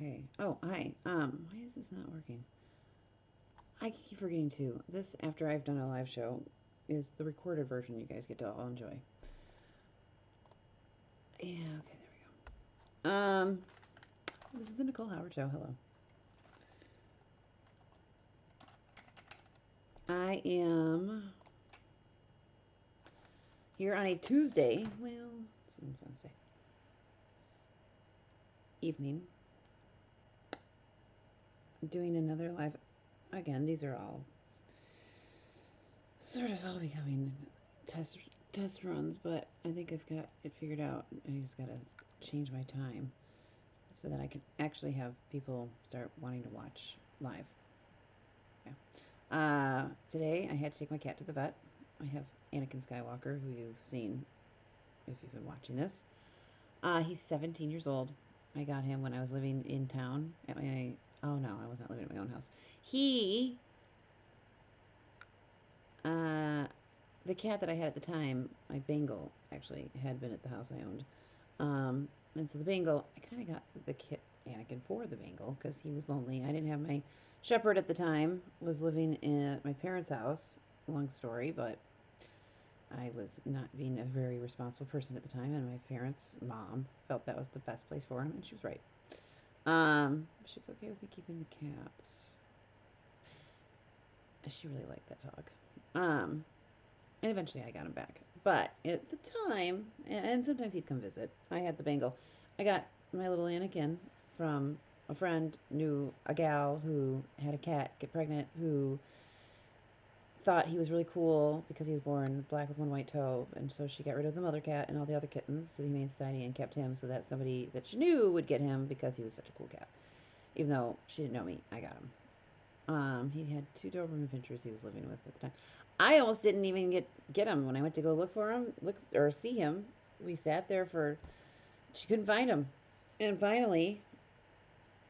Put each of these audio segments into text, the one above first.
Okay. Oh, hi. Why is this not working? I keep forgetting to. This, after I've done a live show, is the recorded version you guys get to all enjoy. Yeah, okay, there we go. This is the Nicole Howard Show. Hello. I am here on a Tuesday. Well, it's Wednesday. Evening. Doing another live. Again, these are all sort of all becoming test test runs, but I think I've got it figured out. I just gotta change my time so that I can actually have people start wanting to watch live. Yeah. Today I had to take my cat to the vet. I have Anakin Skywalker, who you've seen if you've been watching this. He's 17 years old. I got him when I was living in town at my. Oh no, I was not living at my own house. He uh, the cat that I had at the time, my Bengal, actually had been at the house I owned. And so the Bengal, I kind of got the kit Anakin for the Bengal because he was lonely. I didn't have my shepherd at the time, was living at my parents' house. Long story, but I was not being a very responsible person at the time, and my parents' mom felt that was the best place for him, and she was right. She was okay with me keeping the cats. She really liked that dog. And eventually I got him back. But at the time, and sometimes he'd come visit, I had the Bengal. I got my little Anakin from a friend, knew a gal who had a cat get pregnant, who thought he was really cool because he was born black with one white toe. And so she got rid of the mother cat and all the other kittens to the Humane Society and kept him so that somebody that she knew would get him because he was such a cool cat. Even though she didn't know me, I got him. He had two Doberman pinchers he was living with at the time. I almost didn't even get him when I went to go look for him, look or see him. We sat there for. She couldn't find him, and finally,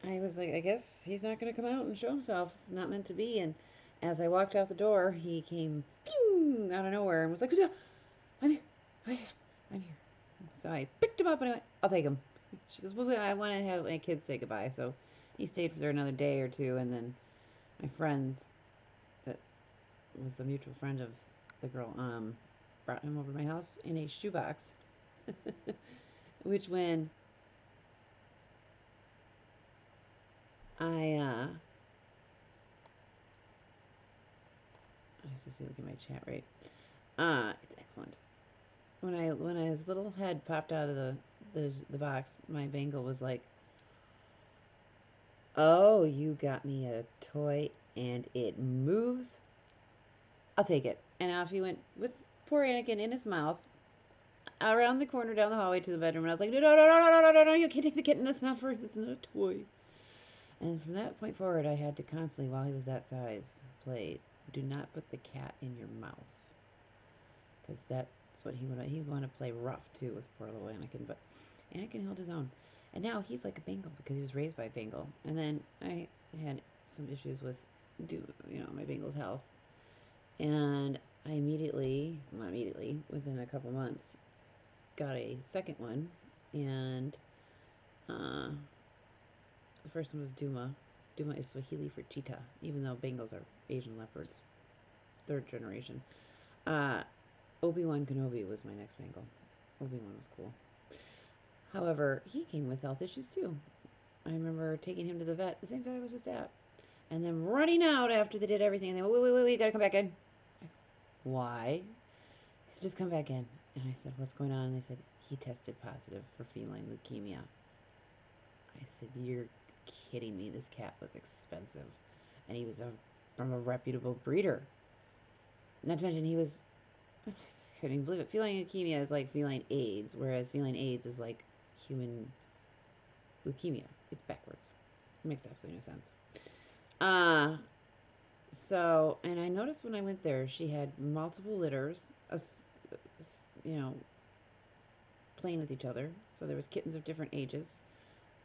I was like, I guess he's not going to come out and show himself. Not meant to be. And as I walked out the door, he came pew, out of nowhere and was like, "I'm here, I'm here." So I picked him up and I went, "I'll take him." She goes, "Well, I want to have my kids say goodbye." So he stayed for there another day or two, and then my friend that was the mutual friend of the girl, brought him over to my house in a shoebox. Which when I let's see, look at my chat rate. It's excellent. When his little head popped out of the box, my Bengal was like, "Oh, you got me a toy and it moves. I'll take it." And off he went with poor Anakin in his mouth around the corner down the hallway to the bedroom. And I was like, "No, no, no, no, no, no, no, no! You can't take the kitten. That's not for. It's not a toy." And from that point forward, I had to constantly, while he was that size, play, "Do not put the cat in your mouth," because that's what he wanted. He wanted to play rough too with poor little Anakin, but Anakin held his own. And now he's like a Bengal because he was raised by a Bengal. And then I had some issues with, my Bengal's health, and I immediately, not immediately, within a couple months, got a second one, and uh, the first one was Duma. Duma is Swahili for cheetah, even though Bengals are Asian leopards, third generation. Uh, Obi-Wan Kenobi was my next Bengal. Obi-Wan was cool. However, he came with health issues too. I remember taking him to the vet, the same vet I was just at, and then running out after they did everything. And they went, wait, you gotta come back in. Why? He said, just come back in. And I said, what's going on? And they said, he tested positive for feline leukemia. I said, you're kidding me. This cat was expensive. And he was from a reputable breeder. Not to mention, he was. I couldn't even believe it. Feline leukemia is like feline AIDS, whereas feline AIDS is like human leukemia. It's backwards. It makes absolutely no sense. Uh, and I noticed when I went there, she had multiple litters, you know, playing with each other. So there was kittens of different ages,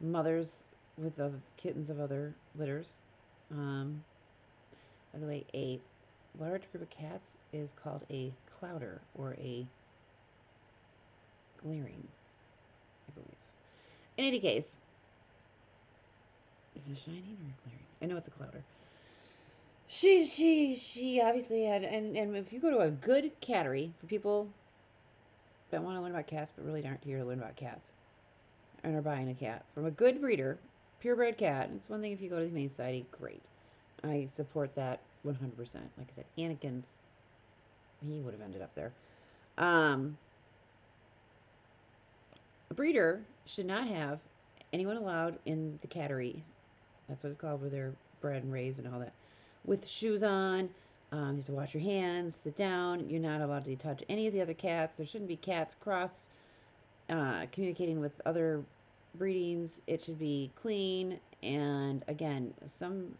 mothers with other kittens of other litters. By the way, a large group of cats is called a clouder or a glaring, I believe. In any case, Is it shining or clearing? I know it's a clouder. She obviously had, and if you go to a good cattery for people that want to learn about cats but really aren't here to learn about cats and are buying a cat from a good breeder, purebred cat. It's one thing if you go to the Humane Society, great. I support that 100%. Like I said, Anakin's, he would have ended up there. Um, a breeder should not have anyone allowed in the cattery. That's what it's called, where they're bred and raised and all that. With shoes on, you have to wash your hands, sit down. You're not allowed to touch any of the other cats. There shouldn't be cats cross communicating with other breedings. It should be clean. And again, some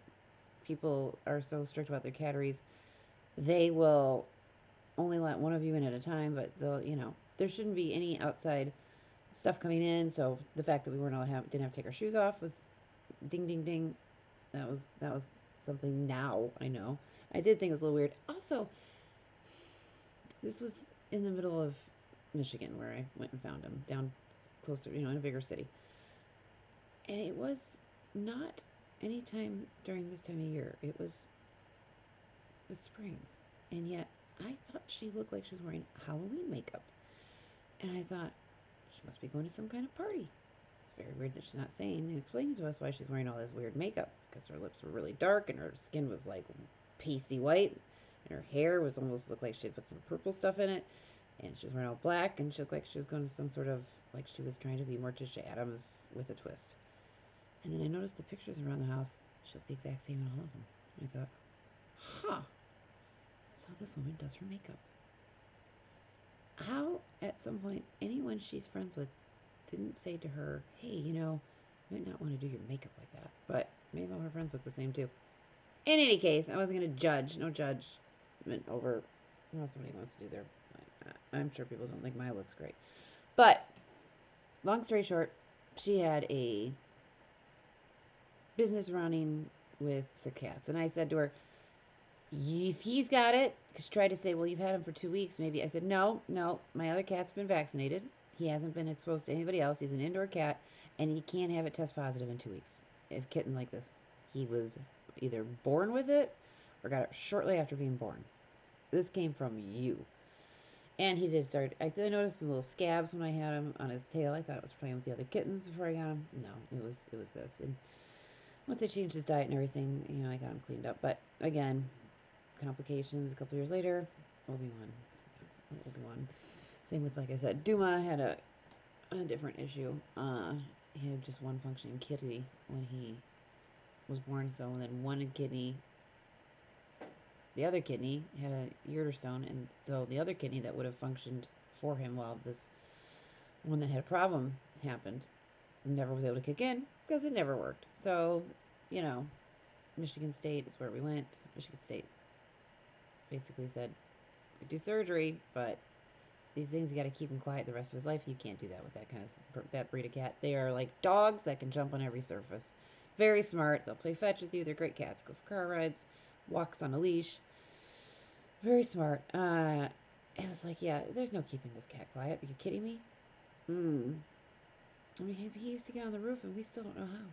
people are so strict about their catteries, they will only let one of you in at a time, but they'll, there shouldn't be any outside stuff coming in. So the fact that we weren't all didn't have to take our shoes off was ding, ding, ding. That was something now I know. I did think it was a little weird. Also, this was in the middle of Michigan where I went and found him down closer, in a bigger city. And it was not any time during this time of year. It was the spring. And yet I thought she looked like she was wearing Halloween makeup. And I thought, she must be going to some kind of party. It's very weird that she's not saying and explaining to us why she's wearing all this weird makeup. Because her lips were really dark and her skin was like pasty white. And her hair was almost looked like she had put some purple stuff in it. And she was wearing all black and she looked like she was going to some sort of, like she was trying to be Morticia Adams with a twist. And then I noticed the pictures around the house. She looked the exact same in all of them. And I thought, huh, that's how this woman does her makeup. How, at some point, anyone she's friends with didn't say to her, hey, you might not want to do your makeup like that. But maybe all her friends look the same too. In any case, I wasn't going to judge. No judgment over how somebody wants to do their. I'm sure people don't think my looks great. But, long story short, she had a business running with sick cats. And I said to her, if he's got it, because she tried to say, well, you've had him for 2 weeks, maybe. I said, no, my other cat's been vaccinated. He hasn't been exposed to anybody else. He's an indoor cat, and he can't have it test positive in 2 weeks. If a kitten like this, he was either born with it or got it shortly after being born. This came from you. And he did start. I noticed some little scabs when I had him on his tail. I thought it was playing with the other kittens before I got him. No, it was this. And once I changed his diet and everything, I got him cleaned up. But again, complications a couple years later. Obi-Wan. Same with, like I said, Duma had a different issue. He had just one functioning kidney when he was born. So then one kidney, the other kidney had a ureter stone, and so the other kidney that would have functioned for him while this one that had a problem happened never was able to kick in because it never worked. So, Michigan State is where we went. Michigan State basically said, we do surgery, but these things you got to keep him quiet the rest of his life. You can't do that with that breed of cat. They are like dogs that can jump on every surface. Very smart. They'll play fetch with you. They're great cats. Go for car rides, walks on a leash. Very smart. I was like, yeah, there's no keeping this cat quiet. Are you kidding me? I mean, he used to get on the roof, and we still don't know how.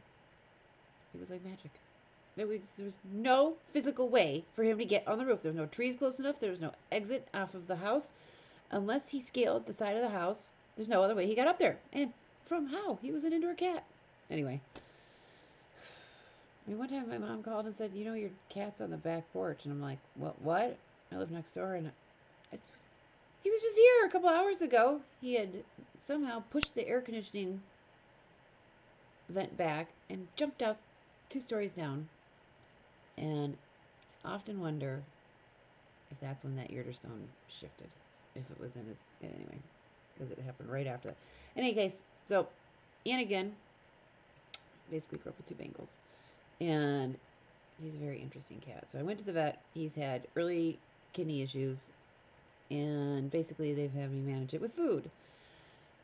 It was like magic. There was no physical way for him to get on the roof. There was no trees close enough. There was no exit off of the house. Unless he scaled the side of the house, there's no other way he got up there. And from how? He was an indoor cat. Anyway. I mean, one time my mom called and said, your cat's on the back porch. And I'm like, what? I live next door. And he was just here a couple hours ago. He had somehow pushed the air conditioning vent back and jumped out 2 stories down. And often wonder if that's when that ureter stone shifted. If it was in his. Anyway, because it happened right after that. In any case, so Anakin basically grew up with 2 Bengals. And he's a very interesting cat. So I went to the vet. He's had early kidney issues. And basically they've had me manage it with food.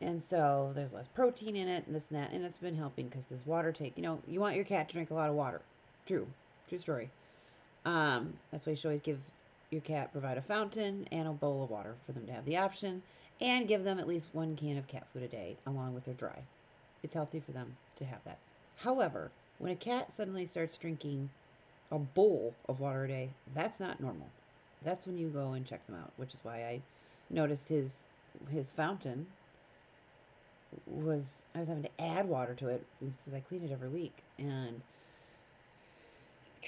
And so there's less protein in it and this and that. And it's been helping because this water take, you want your cat to drink a lot of water. True story. That's why you should always provide a fountain and a bowl of water for them to have the option, and give them at least 1 can of cat food a day along with their dry. It's healthy for them to have that. However, When a cat suddenly starts drinking a bowl of water a day, that's not normal. That's when you go and check them out, which is why I noticed his fountain was I was having to add water to it because I clean it every week, and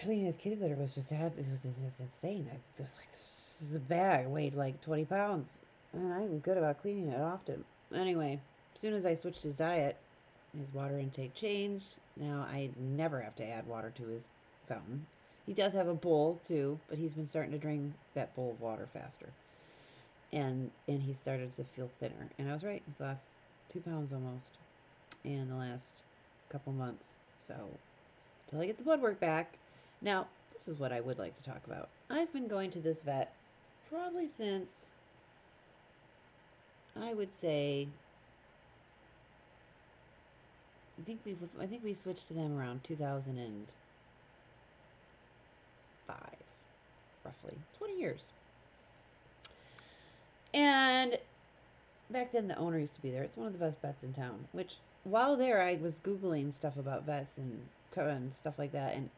cleaning his kitty litter was just it was insane. It was like the bag weighed like 20 pounds, and I'm good about cleaning it often. Anyway, as soon as I switched his diet, his water intake changed. Now I never have to add water to his fountain. He does have a bowl too, but he's been starting to drink that bowl of water faster, and he started to feel thinner. And I was right; he's lost 2 pounds almost in the last couple months. So till I get the blood work back. Now, this is what I would like to talk about. I've been going to this vet probably since I would say I think we switched to them around 2005, roughly 20 years. And back then the owner used to be there. It's one of the best vets in town. Which while there, I was googling stuff about vets and stuff like that. And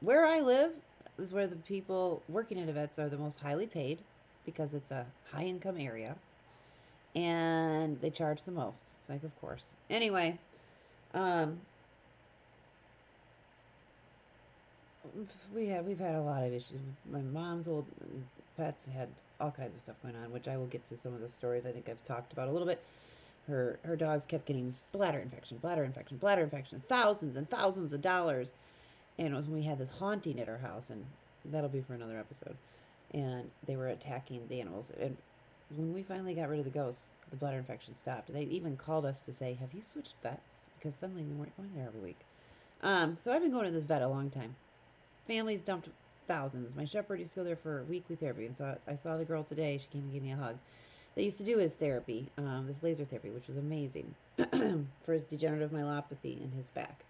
where I live is where the people working at a vets are the most highly paid because it's a high income area and they charge the most. It's like, of course. Anyway, um, we've had a lot of issues. My mom's old pets had all kinds of stuff going on, which I will get to some of the stories I think I've talked about a little bit. Her dogs kept getting bladder infection, bladder infection, bladder infection, thousands and thousands of dollars. And it was when we had this haunting at our house, and that'll be for another episode. And they were attacking the animals. And when we finally got rid of the ghosts, the bladder infection stopped. They even called us to say, "Have you switched vets?" Because suddenly we weren't going there every week. So I've been going to this vet a long time. Families dumped thousands. My shepherd used to go there for weekly therapy, and so I saw the girl today. She came and gave me a hug. They used to do his therapy, this laser therapy, which was amazing for his degenerative myelopathy in his back.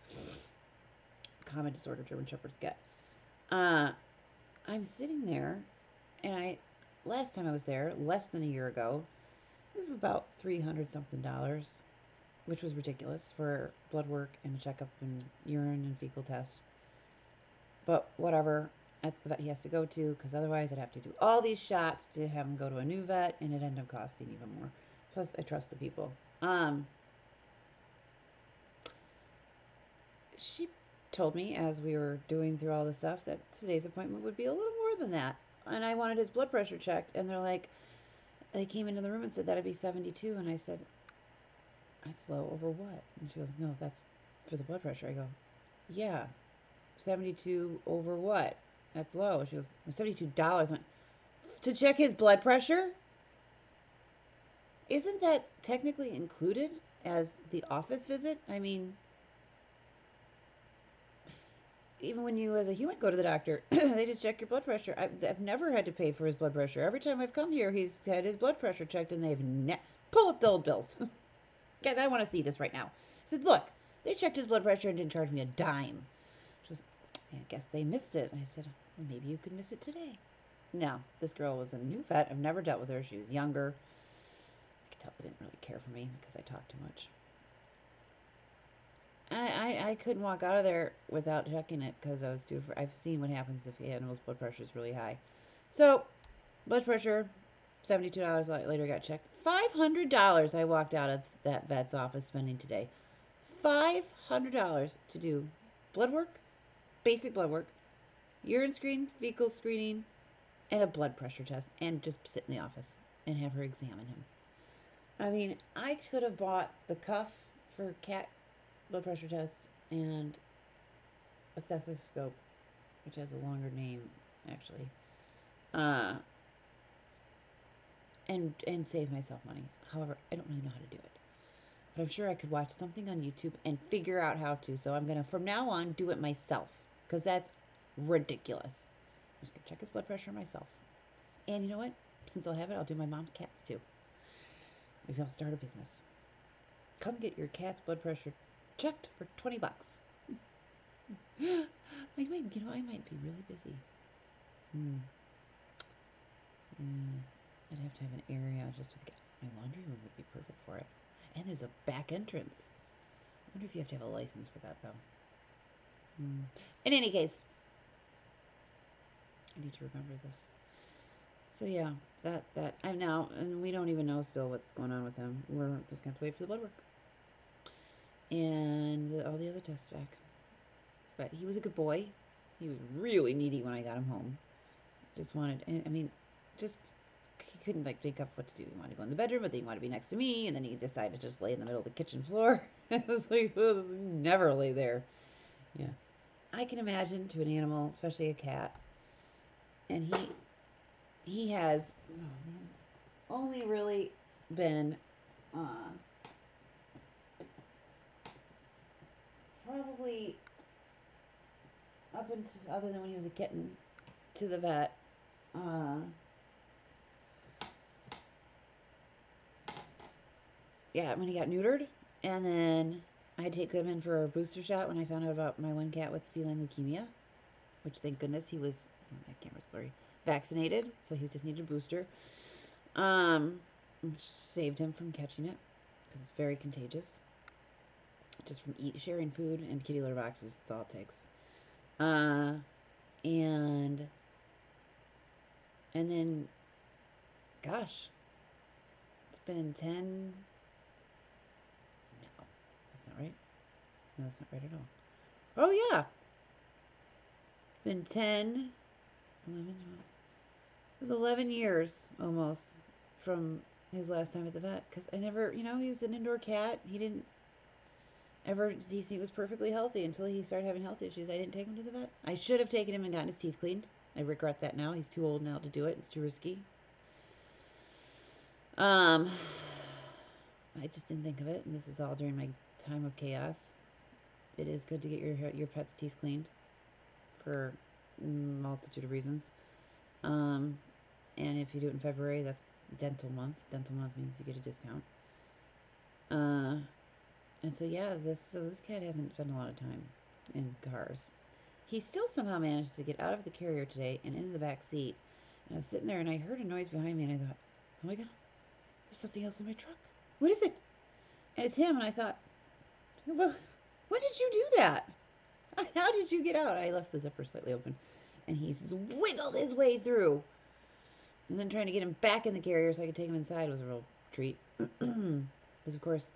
Common disorder German shepherds get. Uh, I'm sitting there, and last time I was there, less than a year ago, this is about $300 something, which was ridiculous for blood work and a checkup and urine and fecal test. But whatever, that's the vet he has to go to because otherwise I'd have to do all these shots to have him go to a new vet, and it'd end up costing even more. Plus, I trust the people. She told me as we were doing through all the stuff that today's appointment would be a little more than that. And I wanted his blood pressure checked, and they're like, they came into the room and said that'd be 72, and I said, that's low over what? And she goes, no, that's for the blood pressure. I go, yeah, 72 over what? That's low. She goes, $72. I went, to check his blood pressure? Isn't that technically included as the office visit? I mean, even when you as a human go to the doctor, they just check your blood pressure. I've never had to pay for his blood pressure. Every time I've come here, he's had his blood pressure checked, and they've pull up the old bills. God, I want to see this right now. I said, look, they checked his blood pressure and didn't charge me a dime. She goes, I guess they missed it. And I said, well, maybe you could miss it today. No, this girl was a new vet. I've never dealt with her. She was younger. I could tell they didn't really care for me because I talked too much. I couldn't walk out of there without checking it because I was I've seen what happens if the animal's blood pressure is really high. So, blood pressure, $72 later got checked. $500 I walked out of that vet's office spending today. $500 to do blood work, basic blood work, urine screen, fecal screening, and a blood pressure test, and just sit in the office and have her examine him. I mean, I could have bought the cuff for cat blood pressure tests and a stethoscope, which has a longer name actually, uh, and save myself money. However, I don't really know how to do it, but I'm sure I could watch something on YouTube and figure out how to. So I'm gonna from now on do it myself because that's ridiculous. I'm just gonna check his blood pressure myself, and you know what? Since I'll have it, I'll do my mom's cats too. Maybe I'll start a business. Come get your cat's blood pressure checked for $20. I might be really busy. Yeah, I'd have to have an area just with my laundry room would be perfect for it. And there's a back entrance. I wonder if you have to have a license for that though. Mm. In any case, I need to remember this. So yeah, that I'm now, and we don't even know still what's going on with him. We're just gonna have to wait for the blood work and all the other tests back. But he was a good boy. He was really needy when I got him home. Just wanted, I mean, just he couldn't like think up what to do. He wanted to go in the bedroom, but then he wanted to be next to me, and then he decided to just lay in the middle of the kitchen floor. It was like, oh, never lay there. Yeah, I can imagine to an animal, especially a cat, and he has only really been probably up until other than when he was a kitten to the vet. Uh, yeah, when he got neutered, and then I had to take him in for a booster shot when I found out about my one cat with feline leukemia, which thank goodness he was. My camera's blurry. Vaccinated, so he just needed a booster. Which saved him from catching it because it's very contagious. Just from sharing food and kitty litter boxes, that's all it takes. Uh, and and then, gosh, it's been 10. No, that's not right. No, that's not right at all. Oh yeah, it's been 10, 11, 12. It was 11 years almost from his last time at the vet because I never, he was an indoor cat. He didn't ever, he was perfectly healthy until he started having health issues. I didn't take him to the vet. I should have taken him and gotten his teeth cleaned. I regret that now. He's too old now to do it. It's too risky. Um, I just didn't think of it, and this is all during my time of chaos. It is good to get your pet's teeth cleaned for a multitude of reasons. And if you do it in February, that's dental month. Dental month means you get a discount. And so yeah, this cat hasn't spent a lot of time in cars. He still somehow managed to get out of the carrier today and into the back seat. And I was sitting there and I heard a noise behind me and I thought, oh my god, there's something else in my truck. What is it? And it's him. And I thought, well, when did you do that? How did you get out? I left the zipper slightly open, and he's wiggled his way through. And then trying to get him back in the carrier so I could take him inside was a real treat. Because, of course,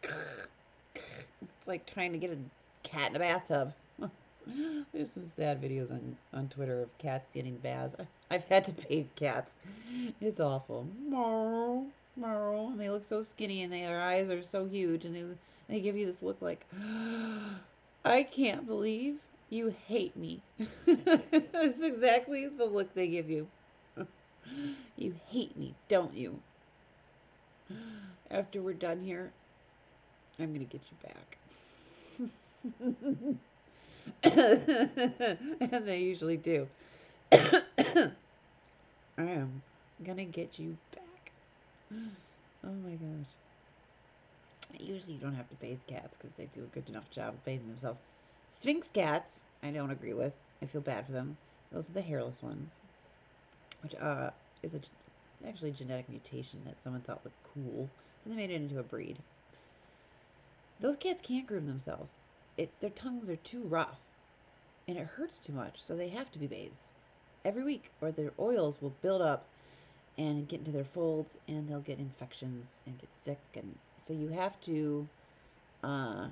it's like trying to get a cat in a bathtub. There's some sad videos on Twitter of cats getting baths. I've had to bathe cats. It's awful. Meow, meow. And they look so skinny and their eyes are so huge and they give you this look like, I can't believe you hate me. That's exactly the look they give you. You hate me, don't you? After we're done here, I'm going to get you back. And they usually do. I am going to get you back. Oh my gosh. Usually you don't have to bathe cats because they do a good enough job of bathing themselves. Sphinx cats, I don't agree with. I feel bad for them. Those are the hairless ones, which is actually a genetic mutation that someone thought looked cool, so they made it into a breed. Those cats can't groom themselves. Their tongues are too rough, and it hurts too much, so they have to be bathed every week, or their oils will build up and get into their folds, and they'll get infections and get sick, and so uh,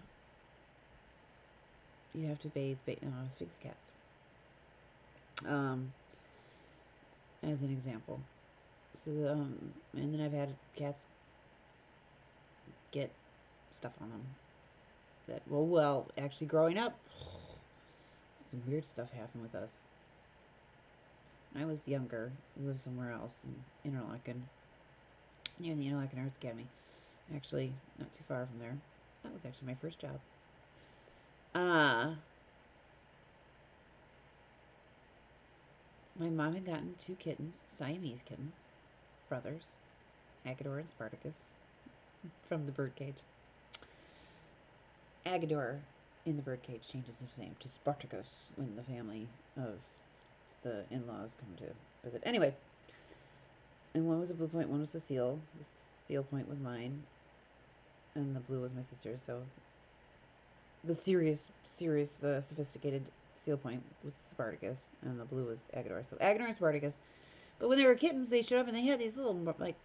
you have to bathe Sphinx cats. Um, as an example. So, and then I've had cats get stuff on them that, well, actually growing up, some weird stuff happened with us. When I was younger, we lived somewhere else in Interlaken, near the Interlaken Arts Academy. Actually, not too far from there. That was actually my first job. My mom had gotten two kittens, Siamese kittens, brothers, Agador and Spartacus, from the birdcage. Agador in the birdcage changes his name to Spartacus when the family of the in-laws come to visit. Anyway, and one was a blue point, one was a seal. The seal point was mine, and the blue was my sister's. So the serious, sophisticated Steel Point was Spartacus, and the blue was Agador. So Agador and Spartacus. But when they were kittens, they showed up and they had these little like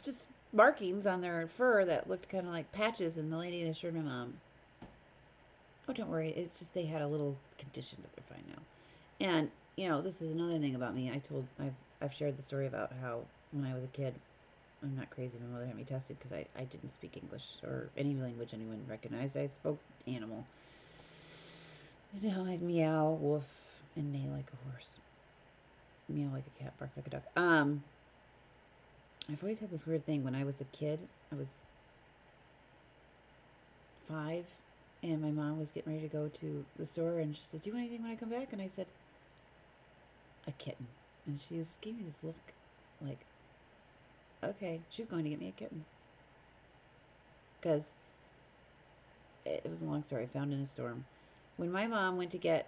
just markings on their fur that looked kind of like patches. And the lady assured my mom, "Oh, don't worry. It's just they had a little condition, but they're fine now." And this is another thing about me. I've shared the story about how when I was a kid, I'm not crazy. My mother had me tested because I didn't speak English or any language anyone recognized. I spoke animal. I'd meow, woof, and neigh like a horse. Meow like a cat, bark like a duck. I've always had this weird thing. When I was a kid, I was 5, and my mom was getting ready to go to the store, and she said, "Do you want anything when I come back?" And I said, "A kitten." And she just gave me this look, like, okay, she's going to get me a kitten. Because it was a long story. I found in a storm. When my mom went to get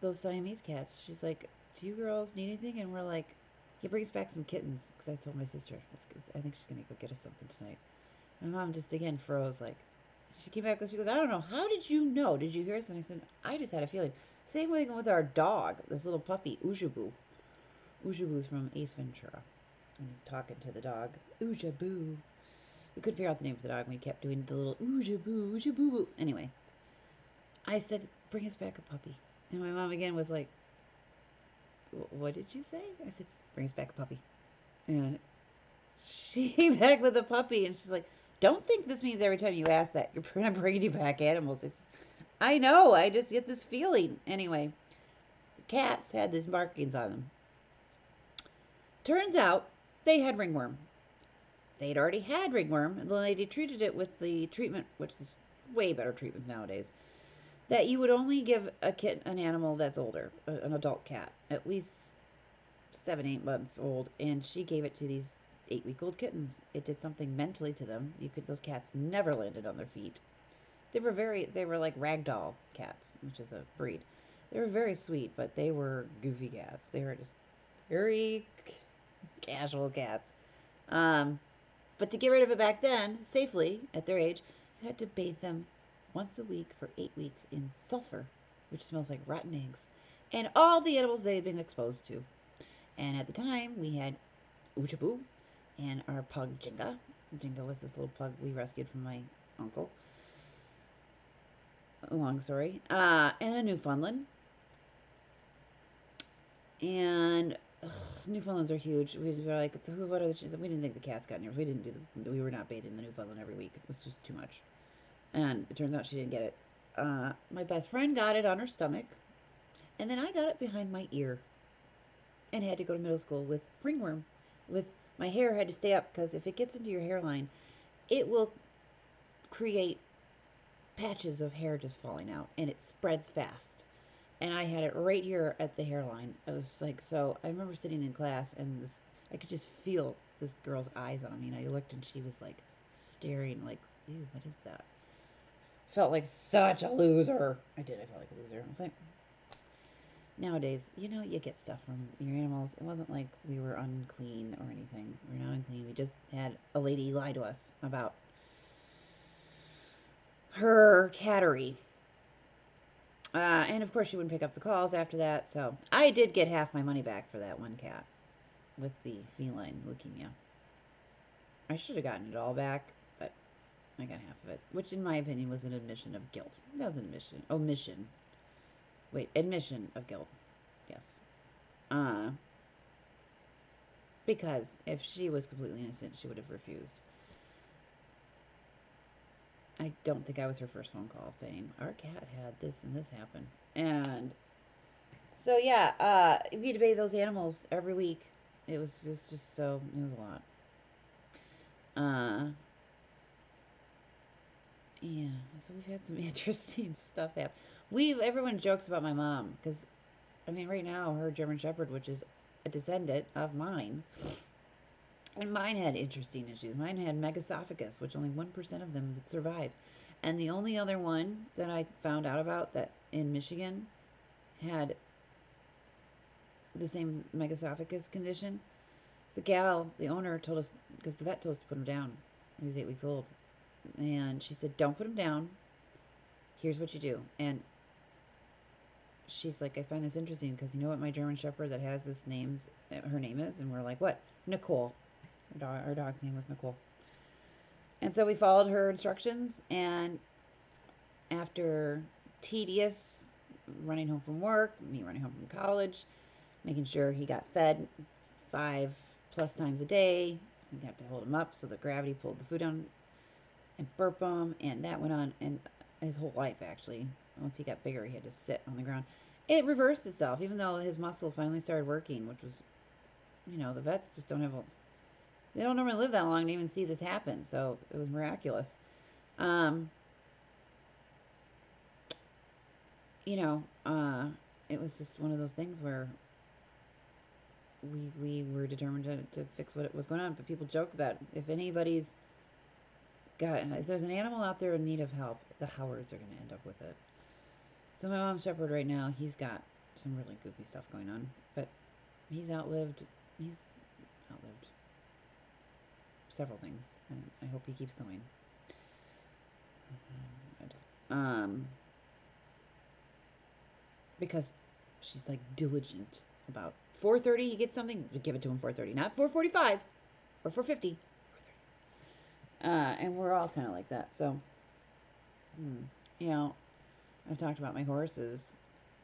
those Siamese cats, she's like, "Do you girls need anything?" And we're like, "Yeah, bring us back some kittens." Because I told my sister, I think she's going to go get us something tonight. My mom just again froze. Like, she came back and she goes, "I don't know. How did you know? Did you hear us?" And I said, "I just had a feeling." Same way with our dog, this little puppy, Ujabu. Ujabu's from Ace Ventura. And he's talking to the dog, Ujabu. We couldn't figure out the name of the dog, and we kept doing the little Ujabu, Ujabu. Anyway, I said, "Bring us back a puppy." And my mom again was like, "What did you say?" I said, "Bring us back a puppy." And she came back with a puppy, and she's like, "Don't think this means every time you ask that you're bringing you back animals." I know, I just get this feeling. Anyway, the cats had these markings on them. Turns out they had ringworm. They'd already had ringworm, and the lady treated it with the treatment, which is way better treatment nowadays, that you would only give an animal that's older, an adult cat, at least 7, 8 months old, and she gave it to these 8-week-old kittens. It did something mentally to them. Those cats never landed on their feet. They were like ragdoll cats, which is a breed. They were very sweet, but they were goofy cats. They were just very casual cats. Um, but to get rid of it back then, safely, at their age, you had to bathe them once a week for 8 weeks in sulfur, which smells like rotten eggs, and all the animals they had been exposed to. And at the time, we had Uchabu and our pug Jinga. Jinga was this little pug we rescued from my uncle. Long story. And a Newfoundland. And Newfoundlands are huge. We were like, what are the chances? We didn't think the cats got near. We were not bathing the Newfoundland every week. It was just too much. And it turns out she didn't get it. My best friend got it on her stomach, and then I got it behind my ear, and had to go to middle school with ringworm. With my hair had to stay up because if it gets into your hairline, it will create patches of hair just falling out, and it spreads fast. And I had it right here at the hairline. It was like, so I remember sitting in class, and I could just feel this girl's eyes on me, and I looked, and she was like staring, like, "Ew, what is that?" Felt like such a loser. I did. I felt like a loser. I was like, nowadays, you get stuff from your animals. It wasn't like we were unclean or anything. We're not unclean. We just had a lady lie to us about her cattery. And of course, she wouldn't pick up the calls after that. So I did get half my money back for that one cat with the feline leukemia. I should have gotten it all back, but I got half of it, which, in my opinion, was an admission of guilt. That was an omission. Wait, admission of guilt. Yes. Uh, because if she was completely innocent, she would have refused. I don't think I was her first phone call saying, "Our cat had this and this happen." And so, yeah, we had to bathe those animals every week. It was just so, it was a lot. Uh, yeah, so we've had some interesting stuff happen. Everyone jokes about my mom because, I mean, right now her German Shepherd, which is a descendant of mine, and mine had interesting issues. Mine had megasophagus, which only 1% of them would survive. And the only other one that I found out about that in Michigan had the same megasophagus condition, the owner told us, because the vet told us to put him down. He was 8 weeks old. And she said, don't put them down. Here's what you do. And she's like, I find this interesting because you know what my German Shepherd that has this name's her name is, and we're like, what? Nicole. Our dog's name was Nicole. And so we followed her instructions, and after tedious running home from work, me running home from college, making sure he got fed 5+ times a day, we got to hold him up so the gravity pulled the food down and burp him, and that went on, and his whole life actually. Once he got bigger, he had to sit on the ground. It reversed itself, even though his muscle finally started working, which was, the vets just don't have a, they don't normally live that long to even see this happen, so it was miraculous. Um, you know, uh, it was just one of those things where we were determined to fix what was going on. But people joke about if anybody's got, if there's an animal out there in need of help, the Howards are going to end up with it. So my mom's shepherd right now, he's got some really goofy stuff going on, but he's outlived several things, and I hope he keeps going. Um, because she's like diligent about 4:30. He gets something, we give it to him 4:30, not 4:45 or 4:50. 4:30. And we're all kind of like that. So, you know, I've talked about my horses.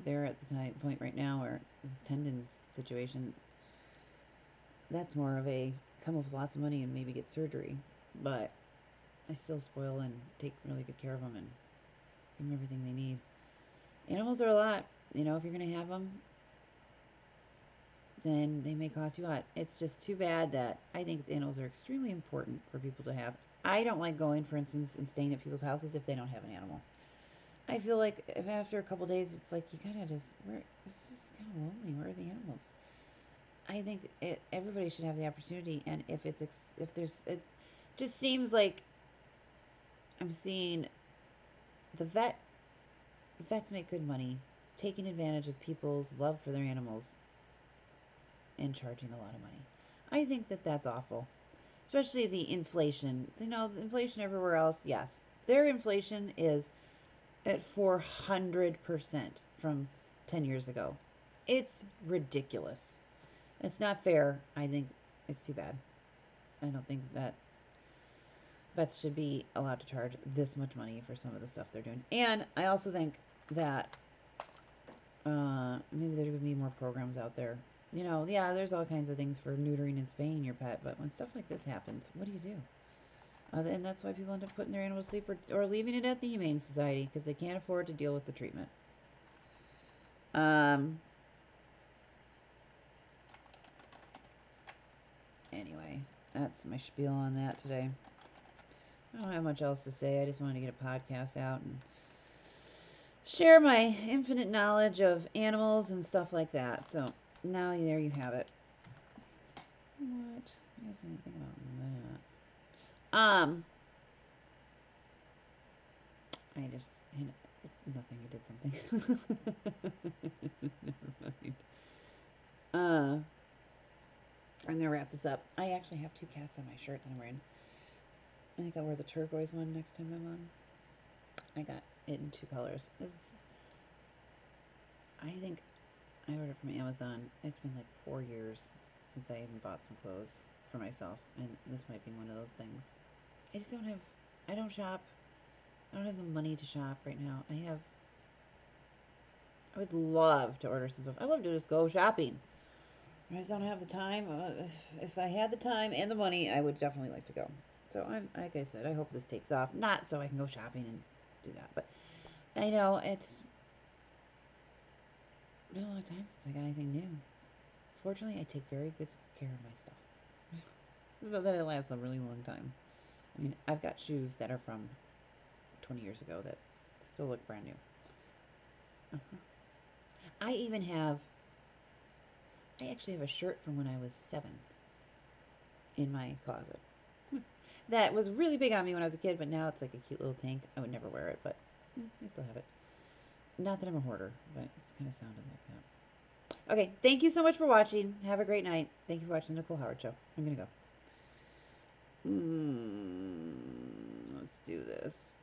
They're at the point right now where his tendons situation. That's more of a come up with lots of money and maybe get surgery, but I still spoil and take really good care of them and give them everything they need. Animals are a lot. If you're going to have them, then they may cost you a lot. It's just too bad that I think animals are extremely important for people to have. I don't like going, for instance, and staying at people's houses if they don't have an animal. I feel like if after a couple days, it's like you kind of just, it's just kind of lonely. Where are the animals? I think everybody should have the opportunity, and if there's, it just seems like I'm seeing the vets make good money taking advantage of people's love for their animals and charging a lot of money. I think that that's awful, especially the inflation. The inflation everywhere else, yes, their inflation is at 400% from 10 years ago. It's ridiculous. It's not fair. I think it's too bad. I don't think that vets should be allowed to charge this much money for some of the stuff they're doing. And I also think that maybe there would be more programs out there. Yeah, there's all kinds of things for neutering and spaying your pet, but when stuff like this happens, what do you do? And that's why people end up putting their animals to sleep or leaving it at the Humane Society because they can't afford to deal with the treatment. Anyway, that's my spiel on that today. I don't have much else to say. I just wanted to get a podcast out and share my infinite knowledge of animals and stuff like that. So now there you have it. What? I guess anything about that. I just nothing. I did something. Never mind. I'm gonna wrap this up. I actually have 2 cats on my shirt that I'm wearing. I think I'll wear the turquoise one next time I'm on. I got it in 2 colors. I think I ordered from Amazon. It's been like 4 years since I even bought some clothes for myself, and this might be one of those things. I just don't have. I don't shop. I don't have the money to shop right now. I would love to order some stuff. I love to just go shopping. I just don't have the time. If I had the time and the money, I would definitely like to go. So I'm, like I said, I hope this takes off. Not so I can go shopping and do that, but I know it's been a long time since I got anything new. Fortunately, I take very good care of my stuff, so that it lasts a really long time. I mean, I've got shoes that are from 20 years ago that still look brand new. Uh-huh. I even have. I actually have a shirt from when I was 7 in my closet. That was really big on me when I was a kid, but now it's like a cute little tank. I would never wear it, but I still have it. Not that I'm a hoarder, but it's kind of sounded like that. Okay, thank you so much for watching. Have a great night. Thank you for watching the Nicole Howard Show. I'm going to go. Let's do this.